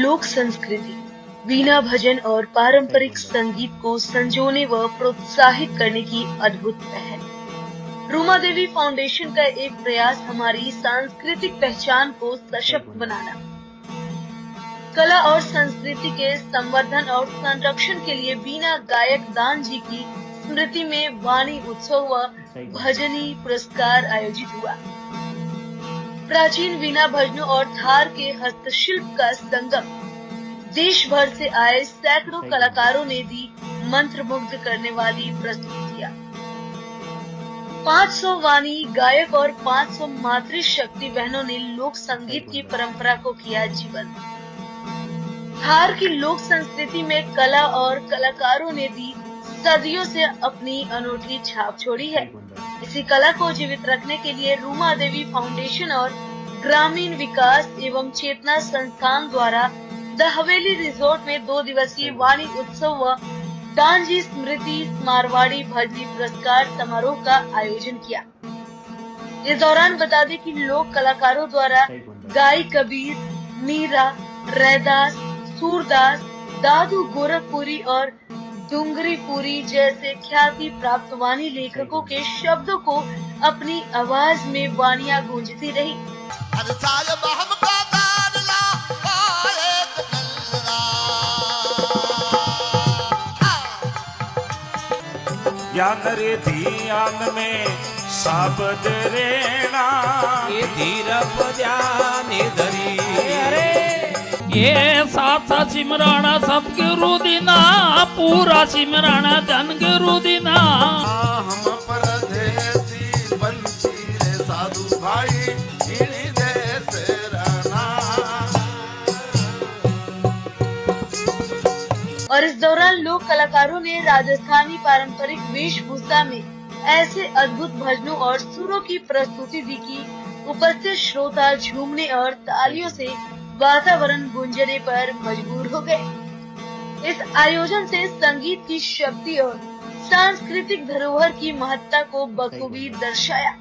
लोक संस्कृति, वीणा भजन और पारंपरिक संगीत को संजोने व प्रोत्साहित करने की अद्भुत पहल। रूमा देवी फाउंडेशन का एक प्रयास हमारी सांस्कृतिक पहचान को सशक्त बनाना, कला और संस्कृति के संवर्धन और संरक्षण के लिए वीणा गायक दान जी की स्मृति में वाणी उत्सव व भजनी पुरस्कार आयोजित हुआ। प्राचीन वीणा भजनों और थार के हस्तशिल्प का संगम, देश भर से आए सैकड़ों कलाकारों ने दी मंत्रमुग्ध करने वाली प्रस्तुतियां। 500 वाणी गायक और 500 मातृशक्ति बहनों ने लोक संगीत की परंपरा को किया जीवंत। थार की लोक संस्कृति में कला और कलाकारों ने दी सदियों से अपनी अनूठी छाप छोड़ी है। इसी कला को जीवित रखने के लिए रूमा देवी फाउंडेशन और ग्रामीण विकास एवं चेतना संस्थान द्वारा द हवेली रिजॉर्ट में 2 दिवसीय वाणी उत्सव व दानजी स्मृति मारवाड़ी भजनी पुरस्कार समारोह का आयोजन किया। इस दौरान बता दें कि लोक कलाकारों द्वारा गाय कबीर, मीरा, रैदास, सूरदास, दादू गोरखपुरी और डूंगरीपुरी जैसे ख्याति प्राप्त वाणी लेखकों के शब्दों को अपनी आवाज में वाणियां गूंजती रही। ज्ञान रे ध्यान में शब्द रेणा, ये धीरप ध्यान धरी, ये साथा सिमराना सबके रुदिना, पूरा सिमराना धन के रुदिना। हम परदेसी बंसी रे साधु भाई इन्हीं देश रहना। और इस दौरान लोक कलाकारों ने राजस्थानी पारंपरिक वेशभूषा में ऐसे अद्भुत भजनों और सुरों की प्रस्तुति दी कि उपस्थित श्रोता झूमने और तालियों से वातावरण गूंजने पर मजबूर हो गए। इस आयोजन से संगीत की शक्ति और सांस्कृतिक धरोहर की महत्ता को बखूबी दर्शाया।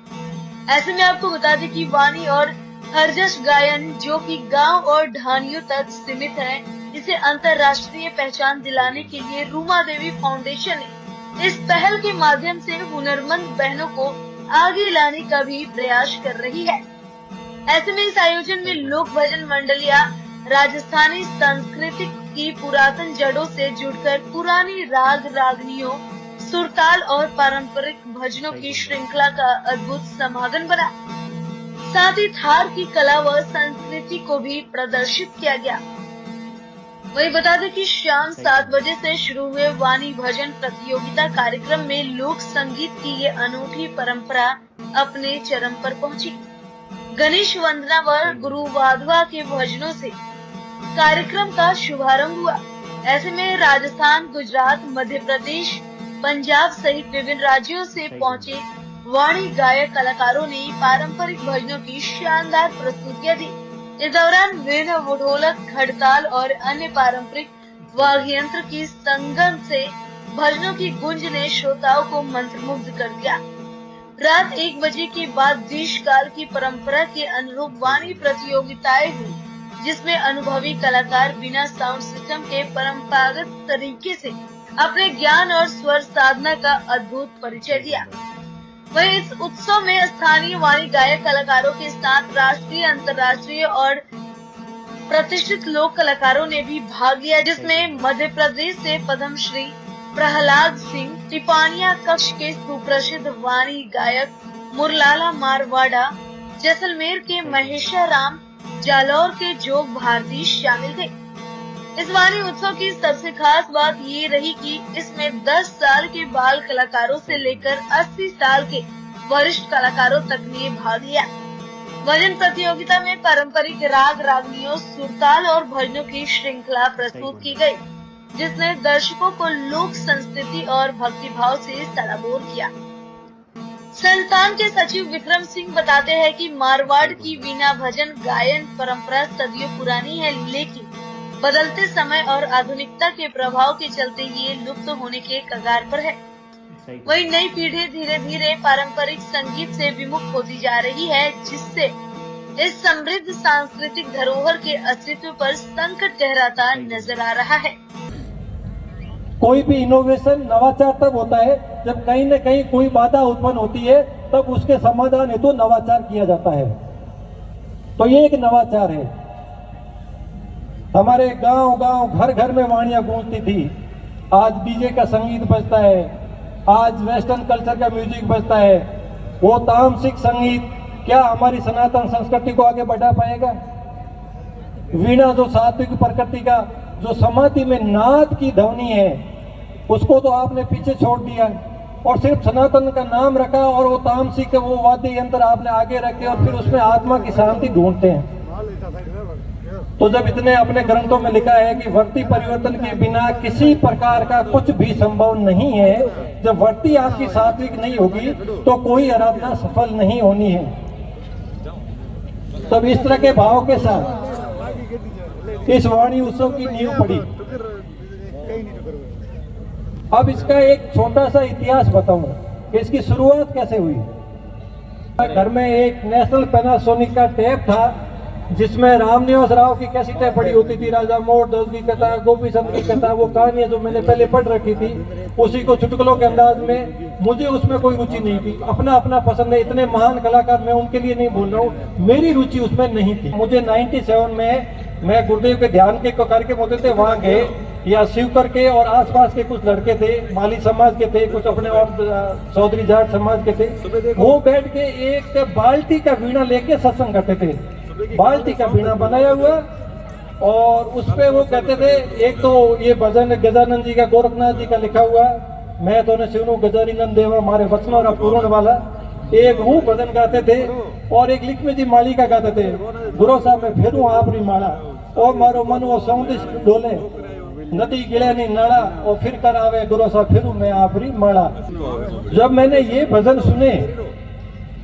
ऐसे में आपको बता दें कि वाणी और हरजश गायन जो कि गांव और ढानियों तक सीमित है, इसे अंतर्राष्ट्रीय पहचान दिलाने के लिए रूमा देवी फाउंडेशन ने इस पहल के माध्यम से हुनरमंद बहनों को आगे लाने का भी प्रयास कर रही है। ऐसे में इस आयोजन में लोक भजन मंडलियां राजस्थानी संस्कृति की पुरातन जड़ों से जुड़कर पुरानी राग रागनियों, सुरताल और पारंपरिक भजनों की श्रृंखला का अद्भुत समागम बना। साथ ही थार की कला व संस्कृति को भी प्रदर्शित किया गया। वही बता दें कि शाम 7 बजे से शुरू हुए वाणी भजन प्रतियोगिता कार्यक्रम में लोक संगीत की ये अनूठी परंपरा अपने चरम पर पहुंची। गणेश वंदना व गुरु वाधवा के भजनों से कार्यक्रम का शुभारंभ हुआ। ऐसे में राजस्थान, गुजरात, मध्य प्रदेश, पंजाब सहित विभिन्न राज्यों से पहुंचे वाणी गायक कलाकारों ने पारंपरिक भजनों की शानदार प्रस्तुतियां दी। इस दौरान वीणा, ढोलक, खड़ताल और अन्य पारंपरिक वाद्य यंत्र की संगम से भजनों की गूंज ने श्रोताओं को मंत्रमुग्ध कर दिया। रात 1 बजे के बाद देश काल की परंपरा के अनुरूप वाणी प्रतियोगिताएं हुई, जिसमें अनुभवी कलाकार बिना साउंड सिस्टम के परंपरागत तरीके से अपने ज्ञान और स्वर साधना का अद्भुत परिचय दिया। वहीं इस उत्सव में स्थानीय वाणी गायक कलाकारों के साथ राष्ट्रीय, अंतर्राष्ट्रीय और प्रतिष्ठित लोक कलाकारों ने भी भाग लिया, जिसमें मध्य प्रदेश से पद्मश्री प्रहलाद सिंह, टिपानिया कक्ष के सुप्रसिद्ध वाणी गायक मुरलाला मारवाड़ा, जैसलमेर के महेशा राम, जालौर के जोग भारती शामिल थे। इस वाणी उत्सव की सबसे खास बात ये रही कि इसमें 10 साल के बाल कलाकारों से लेकर 80 साल के वरिष्ठ कलाकारों तक ने भाग लिया। भजन प्रतियोगिता में पारंपरिक राग रागनियों, सुरताल और भजनों की श्रृंखला प्रस्तुत की गई, जिसने दर्शकों को लोक संस्कृति और भक्तिभाव से सराबोर किया। संस्थान के सचिव विक्रम सिंह बताते हैं कि मारवाड़ की वीणा भजन गायन परंपरा सदियों पुरानी है, लेकिन बदलते समय और आधुनिकता के प्रभाव के चलते ये लुप्त होने के कगार पर है। वही नई पीढ़ी धीरे धीरे पारंपरिक संगीत से विमुख होती जा रही है, जिससे इस समृद्ध सांस्कृतिक धरोहर के अस्तित्व पर संकट गहराता नजर आ रहा है। कोई भी इनोवेशन नवाचार तब होता है जब कहीं न कहीं कोई बाधा उत्पन्न होती है, तब उसके समाधान हेतु नवाचार किया जाता है। तो ये एक नवाचार है। हमारे गांव गांव घर घर में वाणियां गूंजती थी, आज डीजे का संगीत बजता है, आज वेस्टर्न कल्चर का म्यूजिक बजता है। वो तामसिक संगीत क्या हमारी सनातन संस्कृति को आगे बढ़ा पाएगा? वीणा जो सात्विक प्रकृति का जो समाधि में नाद की ध्वनि है, उसको तो आपने पीछे छोड़ दिया और सिर्फ सनातन का नाम रखा, और वो तामसिक वो वाद्य यंत्र आपने आगे रखे और फिर उसमें आत्मा की शांति ढूंढते हैं। तो जब इतने अपने ग्रंथों में लिखा है कि वृत्ति परिवर्तन के बिना किसी प्रकार का कुछ भी संभव नहीं है, जब वृत्ति आपकी सात्विक नहीं होगी तो कोई आराधना सफल नहीं होनी है। तब इस तरह के भाव के साथ इस वाणी उत्सव की नींव पड़ी। अब इसका एक छोटा सा इतिहास बताऊं कि इसकी शुरुआत कैसे हुई। घर में एक नेशनल पैनासोनिक का टेप था जिसमें रामनिवास राव की कैसेटें पड़ी होती थी, राजा मोहनदास की कथा, गोपी चंद की कथा, वो कहानियां जो मैंने पहले पढ़ रखी थी, उसी को चुटकुलों के अंदाज में। मुझे उसमें कोई रुचि नहीं थी, अपना अपना पसंद है। इतने महान कलाकार मैं उनके लिए नहीं बोल रहा हूँ, मेरी रुचि उसमें नहीं थी। मुझे 97 में मैं गुरुदेव के ध्यान के कार्यक्रम होते थे, वहाँ गए, या शिवकर के और आसपास के कुछ लड़के थे, माली समाज के थे, कुछ अपने और चौधरी जाट समाज के थे, वो बैठ के एक बाल्टी का वीणा लेके सत्संग करते थे। बाल्टी का वीणा बनाया हुआ, और उस पे वो कहते थे, एक तो ये भजन गजानंद जी का, गोरखनाथ जी का लिखा हुआ, मैं तो शिवनु गजानंद देवा मारे वचनों का पूर्ण वाला, एक वो भजन गाते थे, और एक लिखमी जी माली का गाते थे, गुरु साहब में फेरू आपरी माला, और मारो मन वो सौंदिश डोले, नदी गिले नहीं नाड़ा, और फिर कर आवे गुरु साहब फिरू मैं आपरी माला। जब मैंने ये भजन सुने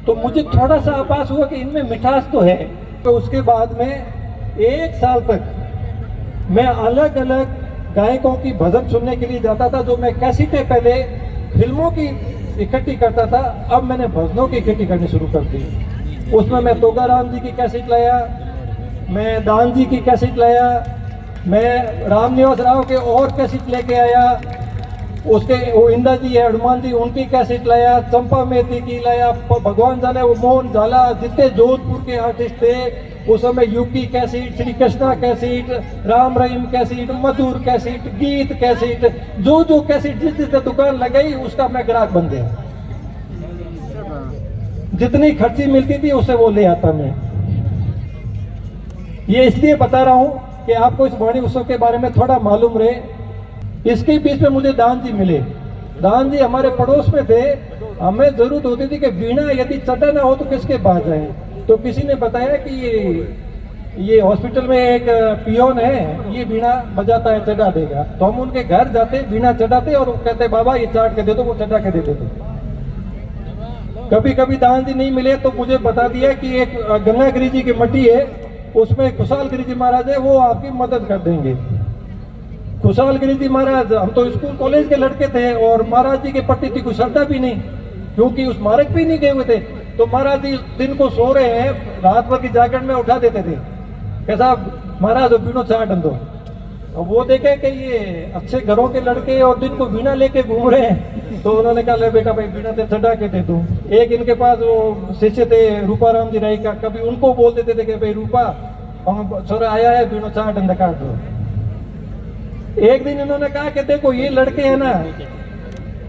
तो मुझे थोड़ा सा आभास हुआ कि इनमें मिठास तो है। तो उसके बाद में 1 साल तक मैं अलग अलग गायकों की भजन सुनने के लिए जाता था। जो मैं कैसेटें पहले फिल्मों की इकट्ठी करता था, अब मैंने भजनों की इकट्ठी करनी शुरू कर दी। उसमें मैं तोगाराम जी की कैसेट लाया, मैं दान जी की कैसेट लाया, मैं रामनिवास राव के और कैसेट लेके आया, उसके वो इंदा जी है, हनुमान जी, उनकी कैसेट लाया, चंपा मेथी की लाया, भगवान जाने वो मोहन झाला, जितने जोधपुर के आर्टिस्ट थे उस समय, UP cassette, Shri Krishna cassette, Ram Rahim cassette, Madhur cassette, Geet cassette, जो कैसेट जिस जिस दुकान लगाई उसका मैं ग्राहक बन गया। जितनी खर्ची मिलती थी उससे वो ले आता मैं। ये इसलिए बता रहा हूं कि आपको इस वाणी उत्सव के बारे में थोड़ा मालूम रहे। इसके बीच में मुझे दान जी मिले। दान जी हमारे पड़ोस में थे। हमें जरूरत होती थी कि वीणा यदि चटा ना हो तो किसके पास जाए। तो किसी ने बताया कि ये हॉस्पिटल में एक पियोन है, ये वीणा बजाता है, चढ़ा देगा। तो हम उनके घर जाते, वीणा चढ़ाते और कहते बाबा ये चाट के दे दो, वो चढ़ा के दे देते। कभी कभी दान जी नहीं मिले तो मुझे बता दिया कि एक गंगागिरी जी की मट्टी है, उसमें खुशहालगिरी जी महाराज है, वो आपकी मदद कर देंगे। खुशहालगिरी जी महाराज, हम तो स्कूल कॉलेज के लड़के थे और महाराज जी के प्रति थी कोई श्रद्धा भी नहीं, क्योंकि उस मार्ग पे नहीं गए हुए थे। तो महाराज जी दिन को सो रहे हैं, रात भर की जागरण में उठा देते थे, कैसा महाराज बीणो चाट दो। और वो देखे कि ये अच्छे घरों के लड़के और दिन को वीणा लेके घूम रहे हैं, तो उन्होंने कहा ले बेटा भाई वीणा ते चढ़ा के दे दो। एक इनके पास वो शिष्य थे रूपाराम जी राय का, कभी उनको बोल देते थे कि भाई रूपा हम छोरा आया है, वीणो चाट काट दो। एक दिन इन्होंने कहा कि देखो ये लड़के हैं ना,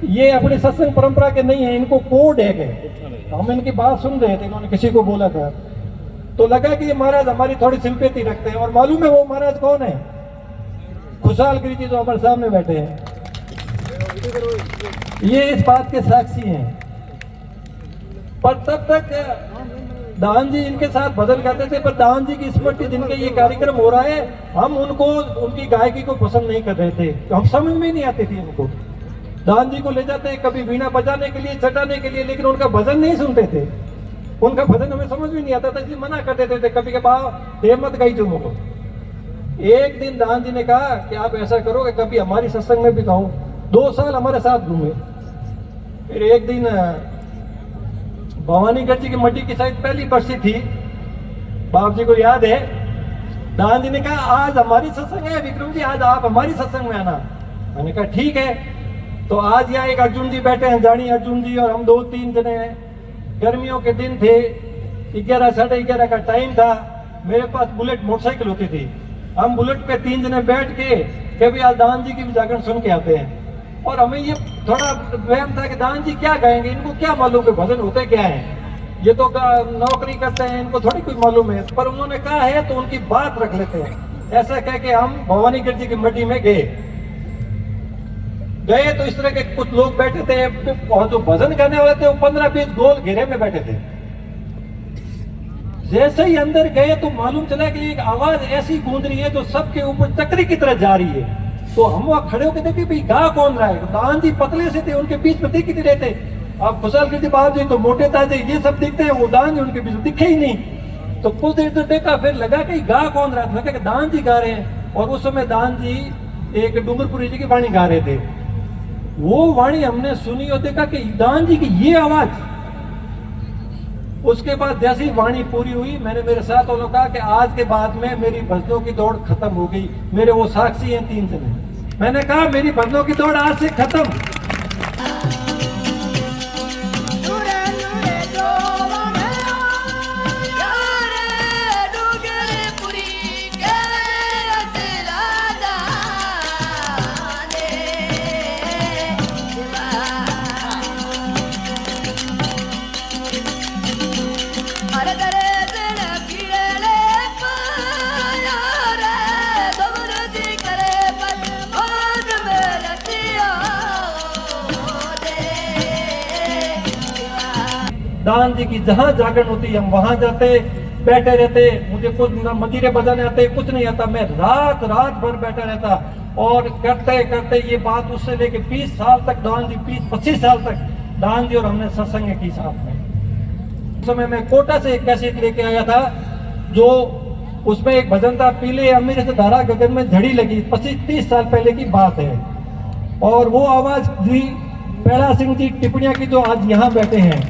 ये अपनी सत्संग परंपरा के नहीं है, इनको कोड है कि हम इनकी बात सुन रहे थे, इन्होंने किसी को बोला था। तो लगा कि ये महाराज हमारी थोड़ी सिंपैथी रखते हैं। और मालूम है वो महाराज कौन है? खुशहालगिरी जी जो हमारे सामने बैठे हैं, ये इस बात के साक्षी हैं। पर तब तक दान जी इनके साथ भजन गाते थे, पर दान जी की स्मृति जिनके ये कार्यक्रम हो रहा है, हम उनको उनकी गायकी को पसंद नहीं कर रहे थे, हम समझ में नहीं आती थी उनको। दान जी को ले जाते कभी वीणा बजाने के लिए, चटाने के लिए, लेकिन उनका भजन नहीं सुनते थे। उनका भजन हमें समझ में नहीं आता था, इसलिए मना कर देते थे कभी कभार, हिम्मत गई तुम को। एक दिन दान जी ने कहा कि आप ऐसा करो कि कभी हमारी सत्संग में भी गाओ। 2 साल हमारे साथ घूमे। फिर एक दिन भवानीगढ़ जी की मट्टी की शायद पहली बरसी थी, बाप जी को याद है, दान जी ने कहा आज हमारी सत्संग है विक्रम जी, आज आप हमारी सत्संग में आना। मैंने कहा ठीक है। तो आज यहाँ एक अर्जुन जी बैठे हैं, जानी अर्जुन जी, और हम 2-3 जने हैं। गर्मियों के दिन थे, 11 साढ़े 11 का टाइम था। मेरे पास बुलेट मोटरसाइकिल होती थी। हम बुलेट पे 3 जने बैठ के भी आज दान जी की भी जागरण सुन के आते हैं। और हमें ये थोड़ा वहम था कि दान जी क्या गाएंगे, इनको क्या मालूम है भजन होते क्या है, ये तो नौकरी करते हैं, इनको थोड़ी कुछ मालूम है। पर उन्होंने कहा है तो उनकी बात रख लेते हैं। ऐसा कह के हम भवानीगढ़ जी की मड्डी में गए तो इस तरह के कुछ लोग बैठे थे, और जो भजन करने वाले थे वो 15-20 गोल घेरे में बैठे थे। जैसे ही अंदर गए तो मालूम चला कि एक आवाज ऐसी गूंज रही है जो सबके ऊपर चक्री की तरह जा रही है। तो हम वहां खड़े होकर देखे भाई गा कौन रहा है। दान जी पतले से थे, उनके बीच में दिख ही नहीं रहे थे। अब खुशहाल गिरजी बाबू जी तो मोटे ताजे ये सब दिखते हैं, वो दान जी उनके बीच में दिखे ही नहीं। तो कुछ देर तक देखा, फिर लगा कि गा कौन रहा था, लगा कि दान जी गा रहे हैं। और उस समय दान जी एक डूंगरपुरी जी की वाणी गा रहे थे। वो वाणी हमने सुनी और देखा कि दान जी की ये आवाज। उसके बाद जैसे ही वाणी पूरी हुई, मैंने मेरे साथ वालों कहा कि आज के बाद में मेरी भजनों की दौड़ खत्म हो गई। मेरे वो साक्षी हैं 3 जने। मैंने कहा मेरी भजनों की दौड़ आज से खत्म। दान जी की जहां जागरण होती हम वहां जाते, बैठे रहते। मुझे कुछ न मंदिरे बजाने आते, कुछ नहीं आता। मैं रात भर बैठा रहता और करते करते ये बात उससे लेके 20 साल तक दान जी, 20-25 साल तक दान जी और हमने सत्संग की साथ में। उस समय मैं कोटा से एक कैसेट लेके आया था, जो उसमें एक भजन था, पीले अमीर से धारा गगन में झड़ी लगी। 25-30 साल पहले की बात है। और वो आवाज जी पैला सिंह जी टिप्पणियां की, जो आज यहाँ बैठे हैं।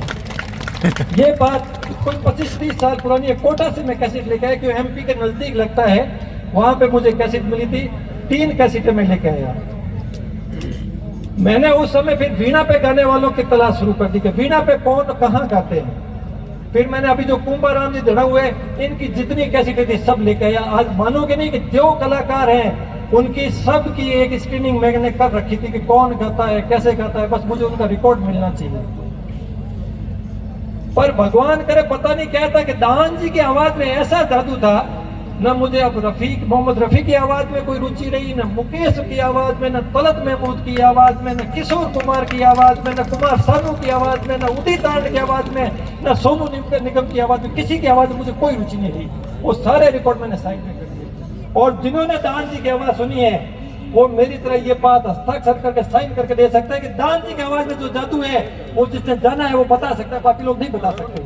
ये बात कुछ 25-30 साल पुरानी है। कोटा से मैं कैसेट लेके आया, क्योंकि एमपी के नजदीक लगता है, वहां पे मुझे कैसेट मिली थी। 3 कैसेटें मैं लेके आया। मैंने उस समय फिर वीणा पे गाने वालों की तलाश शुरू कर दी कि वीणा पे कौन कहाँ गाते हैं। फिर मैंने अभी जो कुंभाराम जी धड़ा हुए, इनकी जितनी कैसेटें थी सब लेके आया। आज मानोगे नहीं कि जो कलाकार हैं उनकी सब की एक स्क्रीनिंग मैंने कर रखी थी कि कौन गाता है, कैसे गाता है। बस मुझे उनका रिकॉर्ड मिलना चाहिए। पर भगवान करे पता नहीं क्या था कि दान जी की आवाज में ऐसा जादू था। न मुझे अब मोहम्मद रफी की आवाज में कोई रुचि रही, न मुकेश की आवाज में, न तलत महमूद की आवाज में, न किशोर कुमार की आवाज में, न कुमार सानू की आवाज में, न उदित तांड की आवाज में, न सोनू निगम की आवाज में। किसी की आवाज में मुझे कोई रुचि नहीं रही। वो सारे रिकॉर्ड मैंने साइड में कर दिए। और जिन्होंने दान जी की आवाज सुनी है वो मेरी तरह ये बात हस्ताक्षर करके साइन करके दे सकता है कि दान जी की आवाज में जो जादू है वो जिसने जाना है वो बता सकता है, बाकी लोग नहीं बता सकते।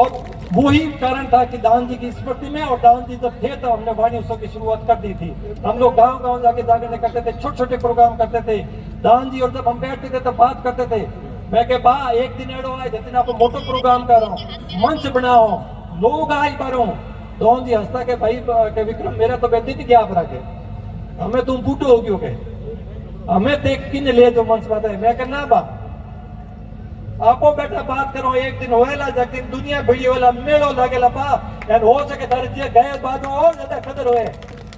और वही कारण था कि दान जी की स्मृति में, और दान जी जब थे तो हमने वाणी उत्सव की शुरुआत कर दी थी। हम लोग गांव जाके जागरण करते थे, छोटे-छोटे प्रोग्राम करते थे। दान जी और जब हम बैठते थे तो बात करते थे। मैं कह बा एक दिन एडो आए जितने आप मोटो प्रोग्राम करो, मंच बनाओ, लोग आई बारो। दान जी हंसता के भाई के विक्रम मेरा तो बेदी गया आप रखे, हमें तुम बूढ़ो हो गयो के, हमें देख किन ले जो मंच बात है। मैं कहना बा आपो बेटा बात करो, एक दिन होएला जाके दुनिया भड़ी होएला, मेलो लागेला बा, एन हो सके तारे जे गए बाजू और ज्यादा कदर होए,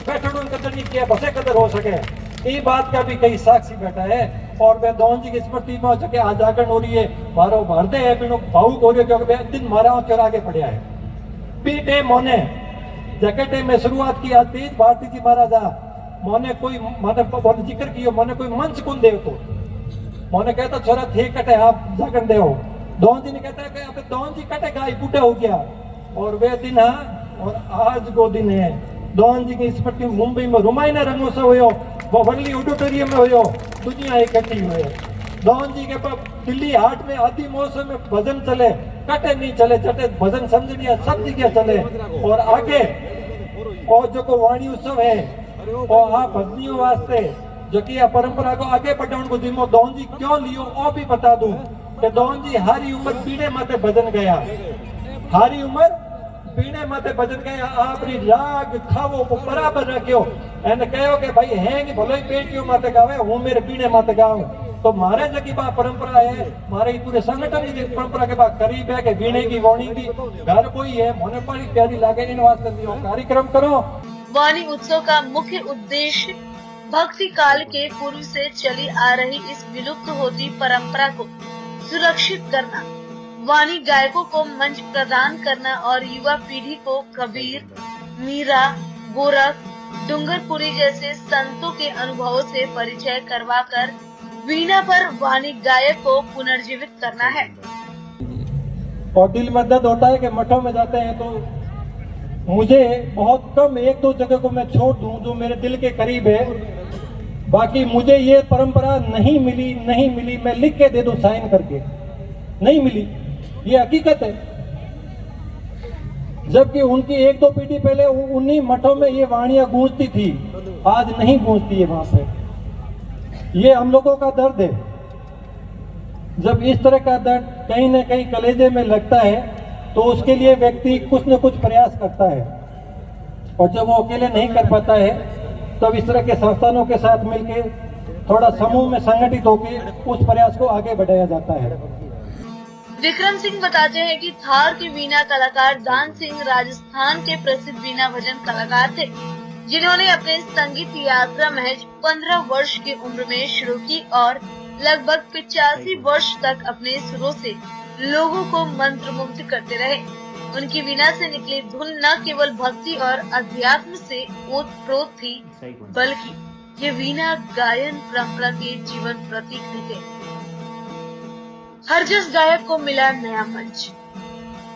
बैठड़ों कदर नहीं किया बसे कदर हो सके। ये बात का भी कई साक्षी बैठा है। और वह दान जी की स्मृति में हो सके आज जागरण हो रही है। मारो भरदे है बिनो भावुक हो रही है, क्योंकि दिन मारा और आगे पड़िया है। पीटे मोने जैकेटे में शुरुआत की आती भारती जी महाराजा मोने कोई मैंने जिक्र किया, मोने कोई मंच कौन दे तो मोने कहता छोरा थे कटे आप जागरण दे। दान जी ने कहता है कि अब दान जी कटे गाय बूढ़े हो गया। और वे दिन है और आज को दिन है। दान जी की स्मृति मुंबई में रुमाइना रंगोत्सव हुयो, वो वर्ली ऑडिटोरियम में हुयो, दुनिया इकट्ठी हुई। दान जी के दिल्ली हाट में आदि मौसम में भजन चले, कटे नहीं चले, चटे भजन समझनिया सब जगह चले। और आगे और जो को वाणी उत्सव है और आप भजनियों वास्ते जो कि परंपरा को आगे बढ़ाने को जिम्मो दान जी क्यों लियो वो भी बता दूं कि दान जी हारी उम्र पीढ़े माते भजन गया, हारी उम्र पीने माते भजन कहे आपरी राग खावो को बराबर रखियो एने कहो के भाई है कि भले ही पेटियों माते गावे हूँ मेरे पीने माते गाऊं तो मारे जकी बा परंपरा है मारे पूरे संगठन की परंपरा के बाद करीब है कि वीणे की वाणी की घर कोई है मोने बड़ी प्यारी लागे इन वास्ते दियो कार्यक्रम करो। वाणी उत्सव का मुख्य उद्देश्य भक्ति काल के पूर्व से चली आ रही इस विलुप्त होती परंपरा को सुरक्षित करना, वाणी गायकों को मंच प्रदान करना और युवा पीढ़ी को कबीर, मीरा, गोरख, डूंगरपुरी जैसे संतों के अनुभवों से परिचय करवाकर वीणा पर वाणी गायक को पुनर्जीवित करना है। और दिल में दर्द होता है कि मठों में जाते हैं तो मुझे बहुत कम एक दो जगह को मैं छोड़ दूं जो मेरे दिल के करीब है, बाकी मुझे ये परंपरा नहीं मिली मैं लिख के दे दूं साइन करके, नहीं मिली, ये हकीकत है। जबकि उनकी एक दो पीढ़ी पहले उन्हीं मठों में ये वाणियां गूंजती थी, आज नहीं गूंजती है वहां पे। ये हम लोगों का दर्द है। जब इस तरह का दर्द कहीं न कहीं कलेजे में लगता है तो उसके लिए व्यक्ति कुछ न कुछ प्रयास करता है, और जब वो अकेले नहीं कर पाता है तब इस तरह के संस्थानों के साथ मिलकर थोड़ा समूह में संगठित होकर उस प्रयास को आगे बढ़ाया जाता है। विक्रम सिंह बताते हैं कि थार के वीणा कलाकार दान सिंह राजस्थान के प्रसिद्ध वीणा भजन कलाकार थे, जिन्होंने अपने संगीत यात्रा महज 15 वर्ष की उम्र में शुरू की और लगभग 85 वर्ष तक अपने सुरों से लोगों को मंत्रमुग्ध करते रहे। उनकी वीणा से निकली धुन न केवल भक्ति और अध्यात्म से ओतप्रोत थी, बल्कि ये वीणा गायन परंपरा के जीवन प्रतीक भी थे। हरजस गायक को मिला नया मंच।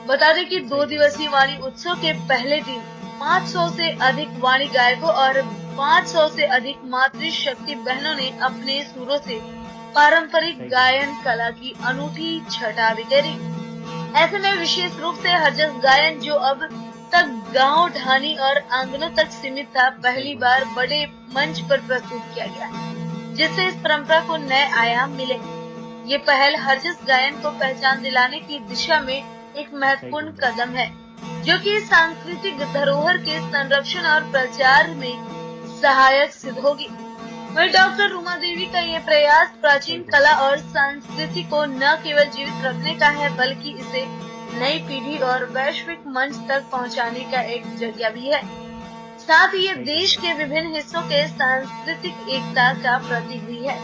बता दें कि 2 दिवसीय वाणी उत्सव के पहले दिन 500 से अधिक वाणी गायकों और 500 से अधिक मातृशक्ति बहनों ने अपने सुरों से पारंपरिक गायन कला की अनूठी छटा बिखेरी। ऐसे में विशेष रूप से हरजस गायन जो अब तक गांव, ढाणी और आंगनों तक सीमित था, पहली बार बड़े मंच पर प्रस्तुत किया गया, जिससे इस परंपरा को नए आयाम मिले। ये पहल हरजस गायन को पहचान दिलाने की दिशा में एक महत्वपूर्ण कदम है, जो कि सांस्कृतिक धरोहर के संरक्षण और प्रचार में सहायक सिद्ध होगी। वहीं डॉक्टर रूमा देवी का ये प्रयास प्राचीन कला और संस्कृति को न केवल जीवित रखने का है, बल्कि इसे नई पीढ़ी और वैश्विक मंच तक पहुंचाने का एक जरिया भी है। साथ ही ये देश के विभिन्न हिस्सों के सांस्कृतिक एकता का प्रतीक भी है।